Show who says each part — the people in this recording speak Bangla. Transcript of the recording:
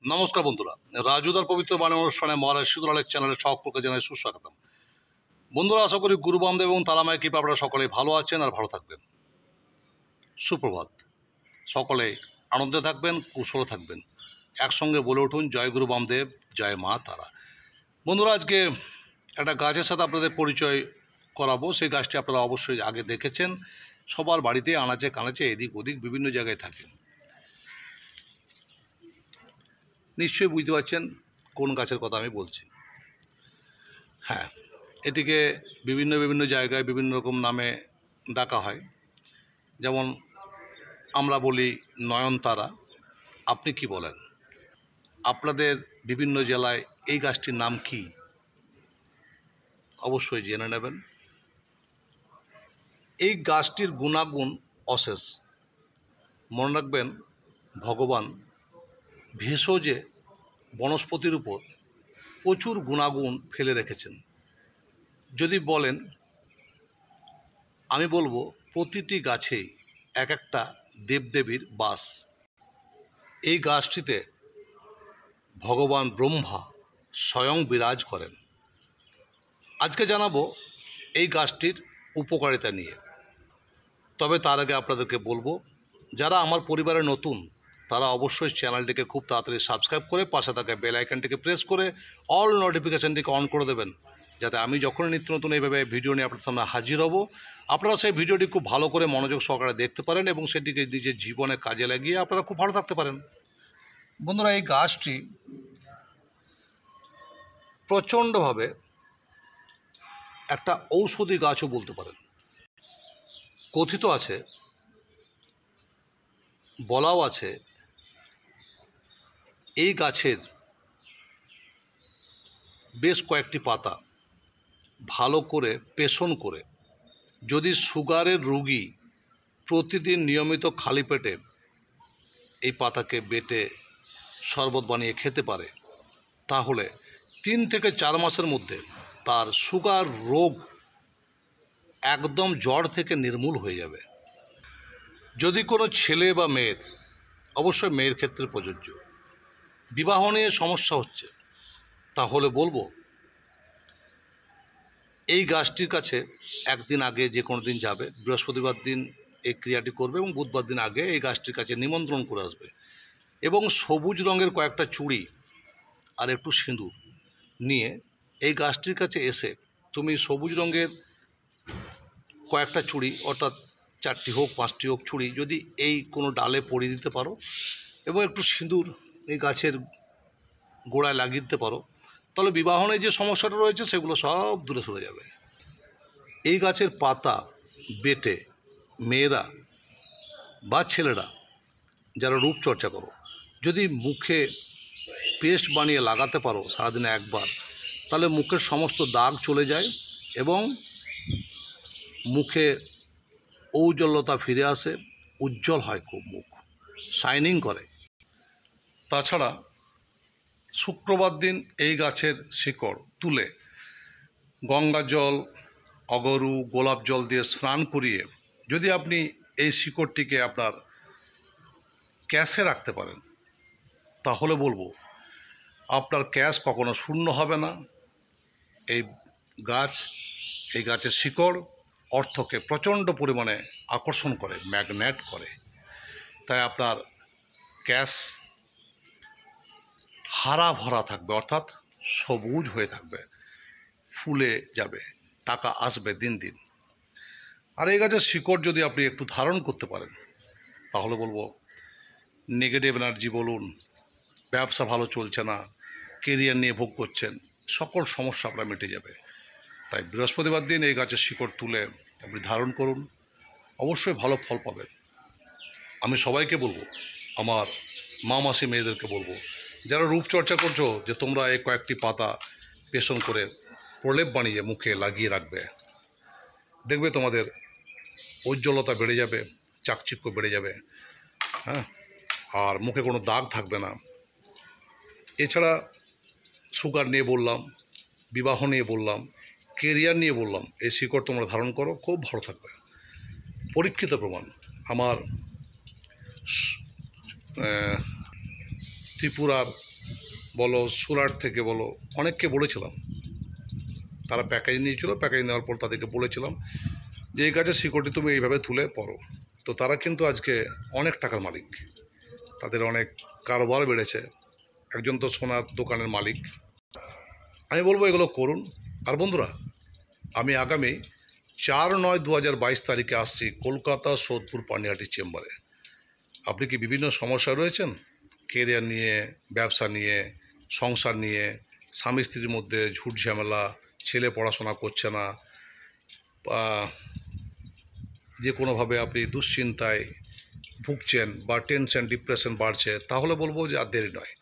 Speaker 1: নমস্কার বন্ধুরা, রাজুদার পবিত্র বাণী অনুষ্ঠানে মহারাজ শিদুলালের চ্যানেলে সকলকে জানাই সুস্বাগতম। বন্ধুরা, আশা করি গুরু বামদেব এবং তারামায়ের কৃপায় আপনারা সকলে ভালো আছেন আর ভালো থাকবেন। সুপ্রভাত। সকলে আনন্দে থাকবেন, কুশলে থাকবেন। একসঙ্গে বলে উঠুন, জয় গুরু বামদেব, জয় মা তারা। বন্ধুরা, আজকে একটা গাছের সাথে আপনাদের পরিচয় করাবো। সেই গাছটি আপনারা অবশ্যই আগে দেখেছেন। সবার বাড়িতে আনাচে কানাচে এদিক ওদিক বিভিন্ন জায়গায় থাকে। নিশ্চয়ই বুঝতে পারছেন কোন গাছের কথা আমি বলছি। হ্যাঁ, এটিকে বিভিন্ন জায়গায় বিভিন্ন রকম নামে ডাকা হয়। যেমন আমরা বলি নয়নতারা। আপনি কি বলেন? আপনাদের বিভিন্ন জেলায় এই গাছটির নাম কি অবশ্যই জেনে নেবেন। এই গাছটির গুণাগুণ অশেষ। মনে রাখবেন, ভগবান ভেষজে বনস্পতির উপর প্রচুর গুণাগুণ ফেলে রেখেছেন। যদি বলেন, আমি বলবো প্রতিটি গাছেই এক একটা দেবদেবীর বাস। এই গাছটিতে ভগবান ব্রহ্মা স্বয়ং বিরাজ করেন। আজকে জানাবো এই গাছটির উপকারিতা নিয়ে। তবে তার আগে আপনাদেরকে বলবো, যারা আমার পরিবারে নতুন তারা অবশ্যই চ্যানেলটিকে খুব তাড়াতাড়ি সাবস্ক্রাইব করে পাশে থাকা বেল আইকনটিকে প্রেস করে অল নোটিফিকেশানটিকে অন করে দেবেন, যাতে আমি যখনই নিত্য নতুন এইভাবে ভিডিও নিয়ে আপনার সামনে হাজির হব, আপনারা সেই ভিডিওটি খুব ভালো করে মনোযোগ সহকারে দেখতে পারেন এবং সেটিকে নিজের জীবনে কাজে লাগিয়ে আপনারা খুব ভালো থাকতে পারেন। বন্ধুরা, এই গাছটি প্রচণ্ডভাবে একটা ঔষধি গাছও বলতে পারেন। কথিত আছে, বলাও আছে, এই গাছের বেশ কয়েকটি পাতা ভালো করে পেষণ করে যদি সুগারের রোগী প্রতিদিন নিয়মিত খালি পেটে এই পাতাকে বেটে শরবত বানিয়ে খেতে পারে, তাহলে 3 থেকে 4 মাসের মধ্যে তার সুগার রোগ একদম জড় থেকে নির্মূল হয়ে যাবে। যদি কোনো ছেলে বা মেয়ের, অবশ্যই মেয়ের ক্ষেত্রে প্রযোজ্য, বিবাহ নিয়ে সমস্যা হচ্ছে, তাহলে বলবো এই গাছটির কাছে একদিন আগে যে কোনো দিন যাবে, বৃহস্পতিবার দিন এই ক্রিয়াটি করবে এবং বুধবার দিন আগে এই গাছটির কাছে নিমন্ত্রণ করে আসবে এবং সবুজ রঙের কয়েকটা চুড়ি আর একটু সিঁদুর নিয়ে এই গাছটির কাছে এসে তুমি সবুজ রঙের কয়েকটা চুড়ি, অর্থাৎ 4টি হোক 5টি হোক চুড়ি যদি এই কোনো ডালে পরিয়ে দিতে পারো এবং একটু সিঁদুর এই গাছের গোড়ায় লাগিয়ে দিতে পারো, তাহলে বিবাহনে যে সমস্যাটা রয়েছে সেগুলো সব দূরে সরে যাবে। এই গাছের পাতা বেটে মেয়েরা বা ছেলেরা যারা রূপচর্চা করো, যদি মুখে পেস্ট বানিয়ে লাগাতে পারো সারাদিনে একবার, তাহলে মুখের সমস্ত দাগ চলে যায় এবং মুখে ঔজ্জ্বল্যতা ফিরে আসে, উজ্জ্বল হয়, খুব মুখ শাইনিং করে। তাছাড়া শুক্রবার দিন এই গাছের শিকড় তুলে গঙ্গা জল, অগরু, গোলাপ জল দিয়ে স্নান করিয়ে যদি আপনি এই শিকড়টিকে আপনার ক্যাশে রাখতে পারেন, তাহলে বলবো আপনার ক্যাশ কখনো শূন্য হবে না। এই গাছের শিকড় অর্থকে প্রচণ্ড পরিমাণে আকর্ষণ করে, ম্যাগনেট করে। তাই আপনার ক্যাশ হারা ভরা থাকবে, অর্থাৎ সবুজ হয়ে থাকবে, ফুলে যাবে, টাকা আসবে দিন দিন। আর এই গাছের শিকড় যদি আপনি একটু ধারণ করতে পারেন, তাহলে বলবো নেগেটিভ এনার্জি বলুন, ব্যবসা ভালো চলছে না, কেরিয়ার নিয়ে ভোগ করছেন, সকল সমস্যা আপনার মিটে যাবে। তাই বৃহস্পতিবার দিন এই গাছের শিকড় তুলে আপনি ধারণ করুন, অবশ্যই ভালো ফল পাবেন। আমি সবাইকে বলবো, আমার মা মাসি মেয়েদেরকে বলবো, যারা রূপচর্চা করছো, যে তোমরা এই কয়েকটি পাতা পেষণ করে প্রলেপ বানিয়ে মুখে লাগিয়ে রাখবে, দেখবে তোমাদের উজ্জ্বলতা বেড়ে যাবে, চাকচিক্য বেড়ে যাবে, হ্যাঁ, আর মুখে কোনো দাগ থাকবে না। এছাড়া সুগার নিয়ে বললাম, বিবাহ নিয়ে বললাম, কেরিয়ার নিয়ে বললাম, এই শিকড় তোমরা ধারণ করো, খুব ভালো থাকবে। পরীক্ষিত প্রমাণ, আমার ত্রিপুরার বলো, সুরাট থেকে বলো, অনেককে বলেছিলাম। তারা প্যাকেজ নিয়েছিল, প্যাকেজ নেওয়ার পর তাদেরকে বলেছিলাম যে এই গাছের শিকড়টি তুমি এইভাবে তুলে পড়ো। তো তারা কিন্তু আজকে অনেক টাকার মালিক, তাদের অনেক কারোবার বেড়েছে। একজন তো সোনার দোকানের মালিক। আমি বলবো এগুলো করুন। আর বন্ধুরা, আমি আগামী 4/9/2022 তারিখে আসছি কলকাতা সোদপুর পানিহাটি চেম্বারে। আপনি কি বিভিন্ন সমস্যায় রয়েছেন? কেরিয়ার নিয়ে, ব্যবসা নিয়ে, সংসার নিয়ে, স্বামী স্ত্রীর মধ্যে ঝুট ঝামেলা, ছেলে পড়াশোনা করছে না, বা যে কোনোভাবে আপনি দুশ্চিন্তায় ভুগছেন বা টেনশন ডিপ্রেশন বাড়ছে, তাহলে বলবো যে আর দেরি নয়,